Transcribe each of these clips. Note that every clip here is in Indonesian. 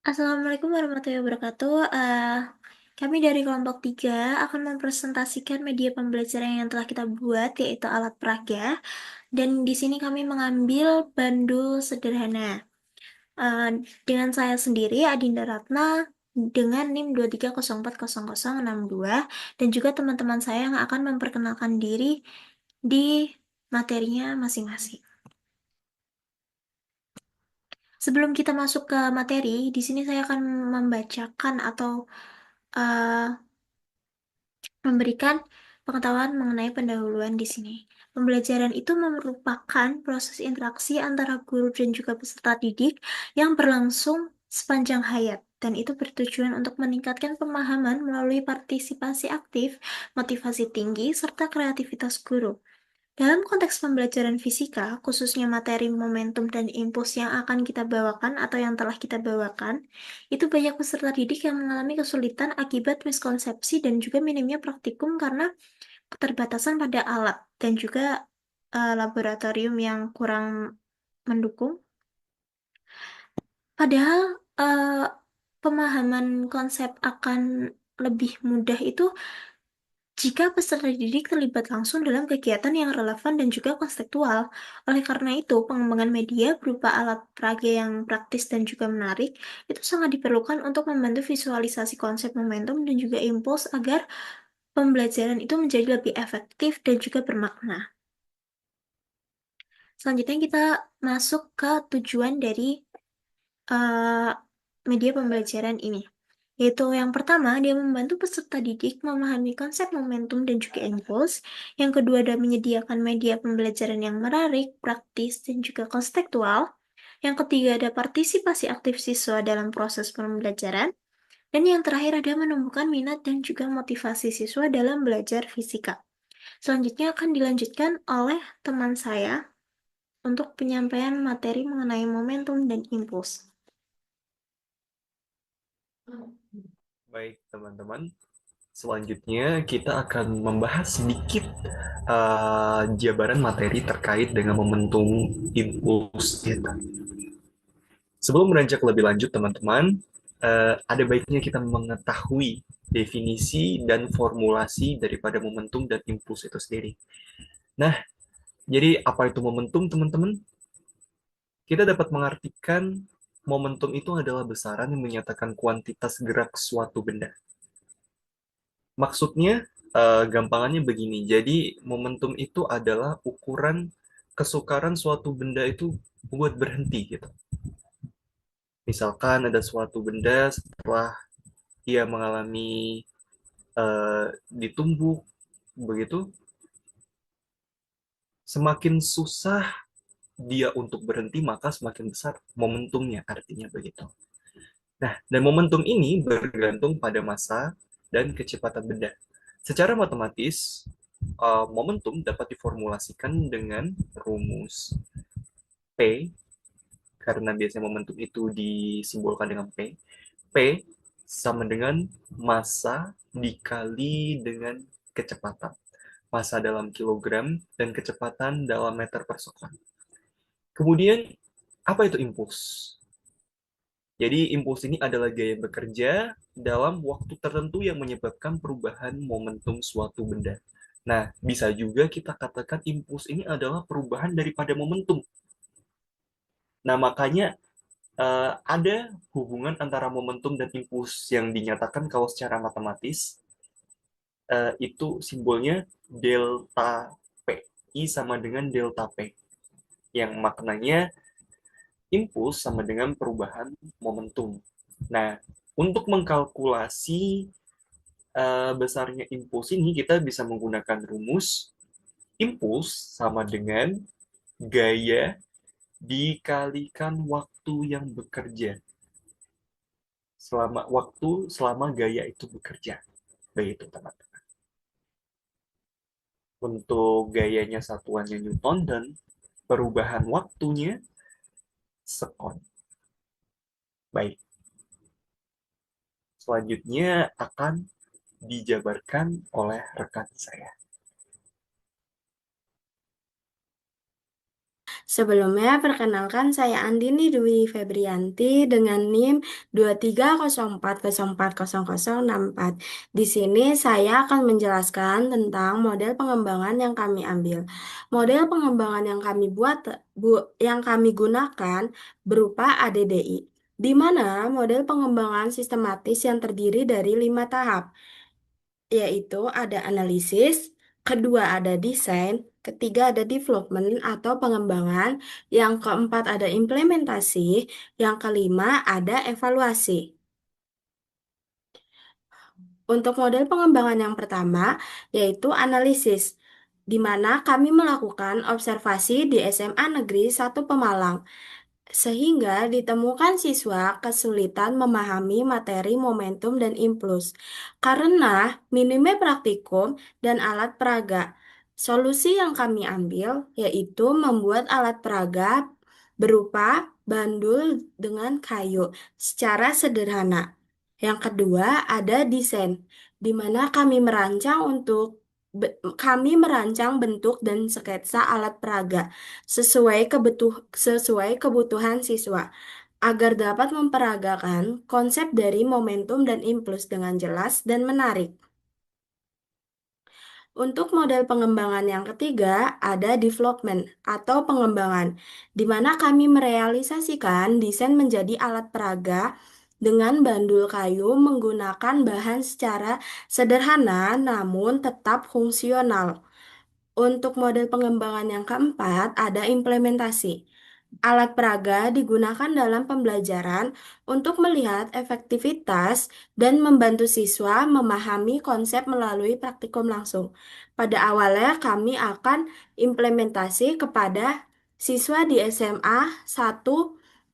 Assalamualaikum warahmatullahi wabarakatuh. Kami dari kelompok 3 akan mempresentasikan media pembelajaran yang telah kita buat, yaitu alat peraga. Dan di sini kami mengambil bandul sederhana. Eh, dengan saya sendiri, Adinda Ratna, dengan NIM 230400062, dan juga teman-teman saya yang akan memperkenalkan diri di materinya masing-masing. Sebelum kita masuk ke materi, di sini saya akan membacakan atau eh, memberikan pengetahuan mengenai pendahuluan di sini. Pembelajaran itu merupakan proses interaksi antara guru dan juga peserta didik yang berlangsung sepanjang hayat, dan itu bertujuan untuk meningkatkan pemahaman melalui partisipasi aktif, motivasi tinggi, serta kreativitas guru. Dalam konteks pembelajaran fisika, khususnya materi momentum dan impuls yang akan kita bawakan atau yang telah kita bawakan, itu banyak peserta didik yang mengalami kesulitan akibat miskonsepsi dan juga minimnya praktikum karena keterbatasan pada alat dan juga laboratorium yang kurang mendukung. Padahal pemahaman konsep akan lebih mudah itu jika peserta didik terlibat langsung dalam kegiatan yang relevan dan juga konstekstual. Oleh karena itu, pengembangan media berupa alat peraga yang praktis dan juga menarik itu sangat diperlukan untuk membantu visualisasi konsep momentum dan juga impuls agar pembelajaran itu menjadi lebih efektif dan juga bermakna. Selanjutnya kita masuk ke tujuan dari eh, media pembelajaran ini. Yaitu yang pertama, dia membantu peserta didik memahami konsep momentum dan juga impuls. Yang kedua, dia menyediakan media pembelajaran yang menarik, praktis, dan juga kontekstual. Yang ketiga, ada partisipasi aktif siswa dalam proses pembelajaran. Dan yang terakhir, ada menumbuhkan minat dan juga motivasi siswa dalam belajar fisika. Selanjutnya akan dilanjutkan oleh teman saya untuk penyampaian materi mengenai momentum dan impuls. Baik, teman-teman. Selanjutnya, kita akan membahas sedikit jabaran materi terkait dengan momentum impuls kita. Sebelum beranjak lebih lanjut, teman-teman, ada baiknya kita mengetahui definisi dan formulasi daripada momentum dan impuls itu sendiri. Nah, jadi apa itu momentum, teman-teman? Kita dapat mengartikan momentum itu adalah besaran yang menyatakan kuantitas gerak suatu benda. Maksudnya, gampangannya begini. Jadi, momentum itu adalah ukuran kesukaran suatu benda itu buat berhenti gitu. Misalkan ada suatu benda setelah dia mengalami ditumbuk begitu, semakin susah dia untuk berhenti maka semakin besar momentumnya, artinya begitu. Nah, dan momentum ini bergantung pada massa dan kecepatan benda. Secara matematis, momentum dapat diformulasikan dengan rumus P, karena biasanya momentum itu disimbolkan dengan P. P sama dengan massa dikali dengan kecepatan. Massa dalam kilogram dan kecepatan dalam meter per second. Kemudian, apa itu impuls? Jadi, impuls ini adalah gaya bekerja dalam waktu tertentu yang menyebabkan perubahan momentum suatu benda. Nah, bisa juga kita katakan impuls ini adalah perubahan daripada momentum. Nah, makanya ada hubungan antara momentum dan impuls yang dinyatakan kalau secara matematis itu simbolnya delta P. I sama dengan delta P. Yang maknanya impuls sama dengan perubahan momentum. Nah, untuk mengkalkulasi besarnya impuls ini, kita bisa menggunakan rumus impuls sama dengan gaya dikalikan waktu yang bekerja. Selama gaya itu bekerja. Begitu, teman-teman. Untuk gayanya satuannya Newton dan perubahan waktunya sekon. Baik, selanjutnya akan dijabarkan oleh rekan saya. Sebelumnya, perkenalkan saya Andini Dwi Febrianti dengan NIM 230404064. Di sini saya akan menjelaskan tentang model pengembangan yang kami ambil. Model pengembangan yang kami buat, yang kami gunakan berupa ADDI, di mana model pengembangan sistematis yang terdiri dari 5 tahap, yaitu ada analisis, kedua ada desain, ketiga ada development atau pengembangan, yang keempat ada implementasi, yang kelima ada evaluasi. Untuk model pengembangan yang pertama, yaitu analisis, di mana kami melakukan observasi di SMA Negeri 1 Pemalang, sehingga ditemukan siswa kesulitan memahami materi momentum dan impuls karena minimnya praktikum dan alat peraga. Solusi yang kami ambil yaitu membuat alat peraga berupa bandul dengan kayu secara sederhana. Yang kedua ada desain, di mana kami merancang bentuk dan sketsa alat peraga sesuai kebutuhan siswa agar dapat memperagakan konsep dari momentum dan impuls dengan jelas dan menarik. Untuk model pengembangan yang ketiga, ada development atau pengembangan, di mana kami merealisasikan desain menjadi alat peraga dengan bandul kayu menggunakan bahan secara sederhana namun tetap fungsional. Untuk model pengembangan yang keempat, ada implementasi. Alat peraga digunakan dalam pembelajaran untuk melihat efektivitas dan membantu siswa memahami konsep melalui praktikum langsung. Pada awalnya, kami akan implementasi kepada siswa di SMA 1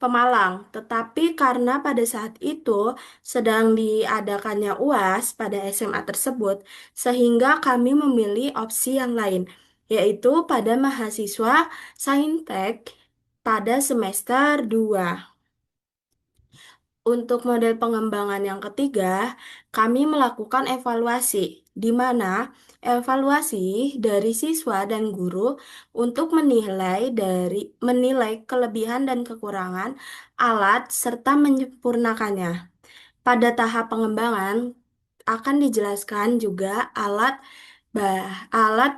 Pemalang, tetapi karena pada saat itu sedang diadakannya UAS pada SMA tersebut, sehingga kami memilih opsi yang lain, yaitu pada mahasiswa Saintek pada semester 2. Untuk model pengembangan yang ketiga, kami melakukan evaluasi, di mana evaluasi dari siswa dan guru untuk menilai kelebihan dan kekurangan alat serta menyempurnakannya. Pada tahap pengembangan akan dijelaskan juga alat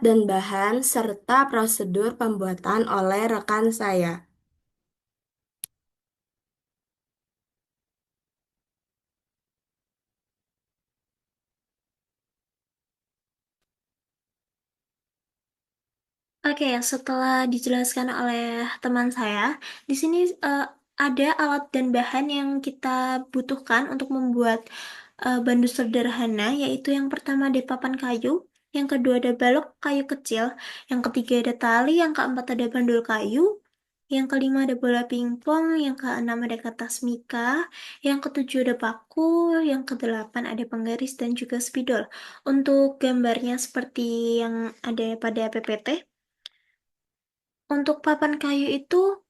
dan bahan serta prosedur pembuatan oleh rekan saya. Oke, setelah dijelaskan oleh teman saya, di sini ada alat dan bahan yang kita butuhkan untuk membuat bandu sederhana, yaitu yang pertama ada papan kayu, yang kedua ada balok kayu kecil, yang ketiga ada tali, yang keempat ada bandul kayu, yang kelima ada bola pingpong, yang keenam ada kertas mika, yang ketujuh ada paku, yang kedelapan ada penggaris dan juga spidol. Untuk gambarnya seperti yang ada pada PPT. Untuk papan kayu itu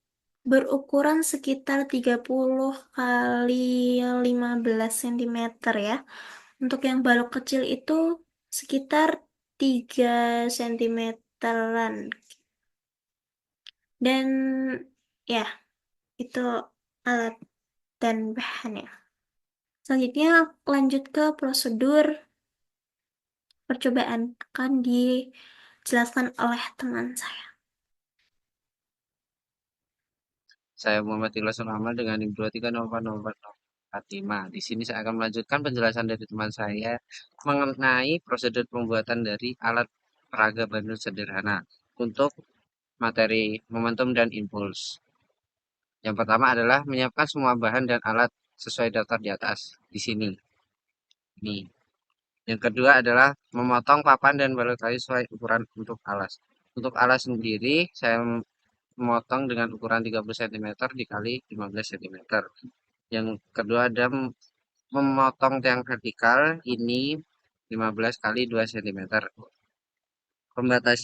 berukuran sekitar 30 kali 15 cm ya. Untuk yang balok kecil itu sekitar 3 cm-an. Dan ya, itu alat dan bahannya. Selanjutnya lanjut ke prosedur percobaan. Akan dijelaskan oleh teman saya. Saya Muhammad Ilasun Ahmad dengan NIM 2304045. Di sini saya akan melanjutkan penjelasan dari teman saya mengenai prosedur pembuatan dari alat peraga bandul sederhana untuk materi momentum dan impuls. Yang pertama adalah menyiapkan semua bahan dan alat sesuai daftar di atas di sini. Ini. Yang kedua adalah memotong papan dan balok kayu sesuai ukuran untuk alas. Untuk alas sendiri saya memotong dengan ukuran 30 cm dikali 15 cm. Yang kedua ada memotong tiang vertikal ini 15 kali 2 cm. Pembatas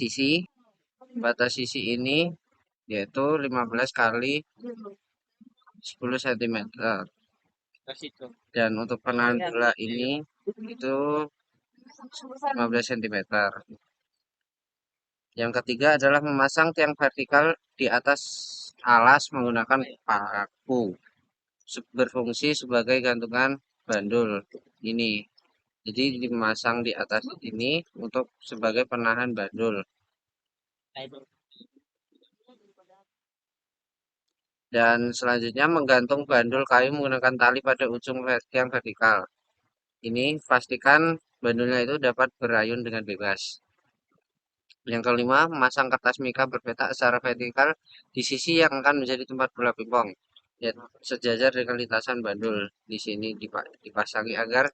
sisi ini yaitu 15 kali 10 cm. Dan untuk penahan bola ini itu 15 cm. Yang ketiga adalah memasang tiang vertikal di atas alas menggunakan paku, berfungsi sebagai gantungan bandul ini. Jadi dimasang di atas ini untuk sebagai penahan bandul. Dan selanjutnya menggantung bandul kayu menggunakan tali pada ujung tiang vertikal. Ini pastikan bandulnya itu dapat berayun dengan bebas. Yang kelima, memasang kertas mika berpetak secara vertikal di sisi yang akan menjadi tempat bola pingpong. Ya, sejajar dengan lintasan bandul. Di sini dipasangi agar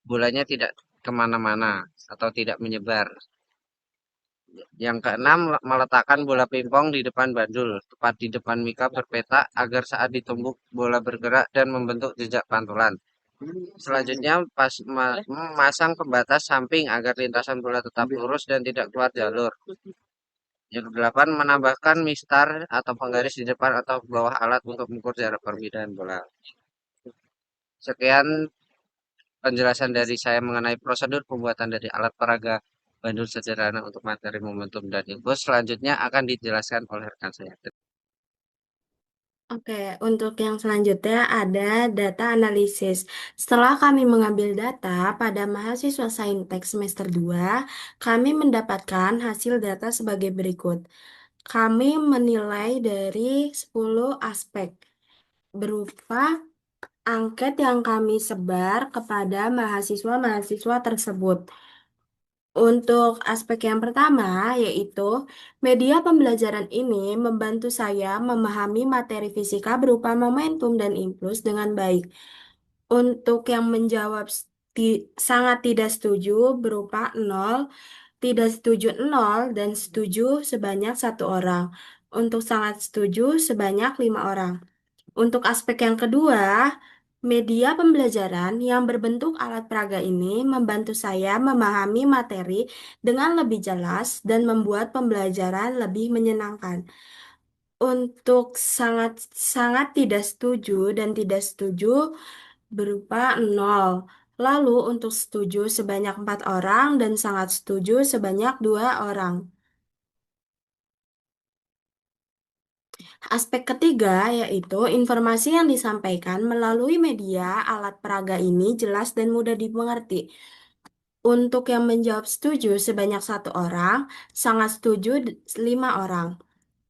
bolanya tidak kemana-mana atau tidak menyebar. Yang keenam, meletakkan bola pingpong di depan bandul, tepat di depan mika berpetak agar saat ditumbuk bola bergerak dan membentuk jejak pantulan. Selanjutnya, memasang pembatas samping agar lintasan bola tetap lurus dan tidak keluar jalur. Yang kedelapan, menambahkan mistar atau penggaris di depan atau bawah alat untuk mengukur jarak perpindahan bola. Sekian penjelasan dari saya mengenai prosedur pembuatan dari alat peraga bandul sederhana untuk materi momentum dan impuls. Selanjutnya akan dijelaskan oleh rekan saya. Oke, untuk yang selanjutnya ada data analisis. Setelah kami mengambil data pada mahasiswa Saintek semester 2, kami mendapatkan hasil data sebagai berikut. Kami menilai dari 10 aspek berupa angket yang kami sebar kepada mahasiswa-mahasiswa tersebut. Untuk aspek yang pertama, yaitu media pembelajaran ini membantu saya memahami materi fisika berupa momentum dan impuls dengan baik. Untuk yang menjawab sangat tidak setuju berupa 0, tidak setuju 0, dan setuju sebanyak 1 orang. Untuk sangat setuju sebanyak 5 orang. Untuk aspek yang kedua, media pembelajaran yang berbentuk alat peraga ini membantu saya memahami materi dengan lebih jelas dan membuat pembelajaran lebih menyenangkan. Untuk sangat tidak setuju dan tidak setuju berupa 0. Lalu untuk setuju sebanyak 4 orang dan sangat setuju sebanyak 2 orang. Aspek ketiga yaitu informasi yang disampaikan melalui media alat peraga ini jelas dan mudah dimengerti. Untuk yang menjawab setuju sebanyak 1 orang, sangat setuju 5 orang.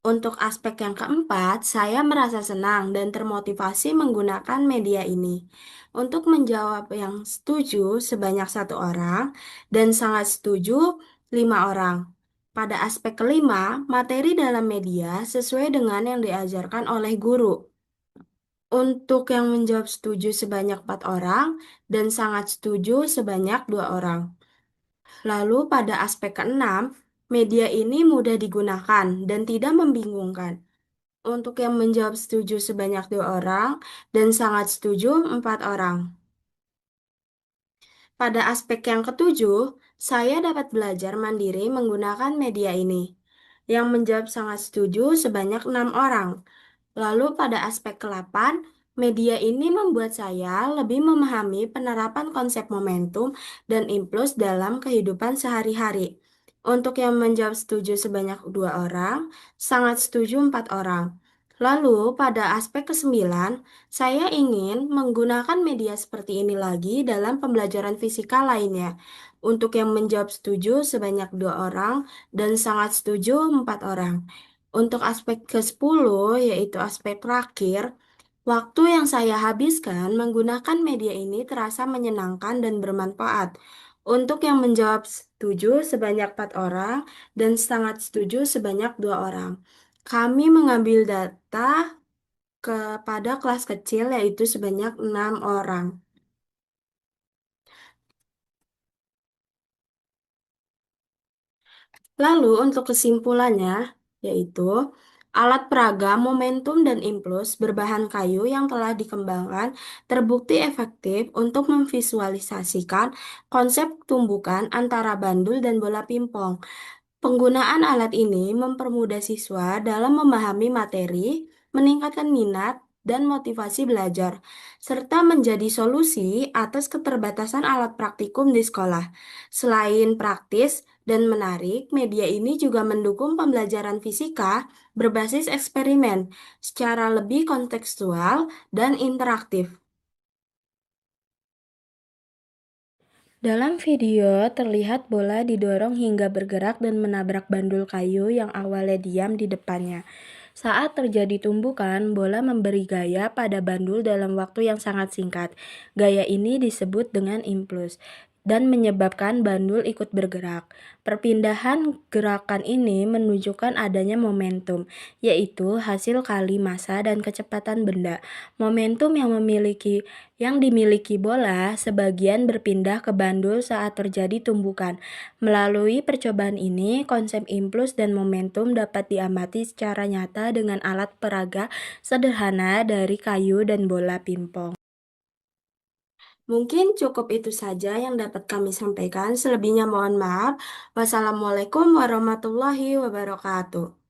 Untuk aspek yang keempat, saya merasa senang dan termotivasi menggunakan media ini. Untuk menjawab yang setuju sebanyak 1 orang dan sangat setuju 5 orang. Pada aspek kelima, materi dalam media sesuai dengan yang diajarkan oleh guru. Untuk yang menjawab setuju sebanyak 4 orang dan sangat setuju sebanyak 2 orang. Lalu pada aspek keenam, media ini mudah digunakan dan tidak membingungkan. Untuk yang menjawab setuju sebanyak 2 orang dan sangat setuju 4 orang. Pada aspek yang ketujuh, saya dapat belajar mandiri menggunakan media ini. Yang menjawab sangat setuju sebanyak 6 orang. Lalu pada aspek ke-8, media ini membuat saya lebih memahami penerapan konsep momentum dan impuls dalam kehidupan sehari-hari. Untuk yang menjawab setuju sebanyak 2 orang, sangat setuju 4 orang. Lalu pada aspek ke-9, saya ingin menggunakan media seperti ini lagi dalam pembelajaran fisika lainnya. Untuk yang menjawab setuju sebanyak 2 orang dan sangat setuju 4 orang. Untuk aspek ke-10, yaitu aspek terakhir, waktu yang saya habiskan menggunakan media ini terasa menyenangkan dan bermanfaat. Untuk yang menjawab setuju sebanyak 4 orang dan sangat setuju sebanyak 2 orang. Kami mengambil data kepada kelas kecil yaitu sebanyak 6 orang. Lalu untuk kesimpulannya, yaitu alat peraga momentum dan impuls berbahan kayu yang telah dikembangkan terbukti efektif untuk memvisualisasikan konsep tumbukan antara bandul dan bola pingpong. Penggunaan alat ini mempermudah siswa dalam memahami materi, meningkatkan minat, dan motivasi belajar, serta menjadi solusi atas keterbatasan alat praktikum di sekolah. Selain praktis dan menarik, media ini juga mendukung pembelajaran fisika berbasis eksperimen secara lebih kontekstual dan interaktif. Dalam video, terlihat bola didorong hingga bergerak dan menabrak bandul kayu yang awalnya diam di depannya. Saat terjadi tumbukan, bola memberi gaya pada bandul dalam waktu yang sangat singkat. Gaya ini disebut dengan impuls dan menyebabkan bandul ikut bergerak. Perpindahan gerakan ini menunjukkan adanya momentum, yaitu hasil kali massa dan kecepatan benda. Momentum yang dimiliki bola sebagian berpindah ke bandul saat terjadi tumbukan. Melalui percobaan ini, konsep impuls dan momentum dapat diamati secara nyata dengan alat peraga sederhana dari kayu dan bola pingpong. Mungkin cukup itu saja yang dapat kami sampaikan. Selebihnya mohon maaf. Wassalamualaikum warahmatullahi wabarakatuh.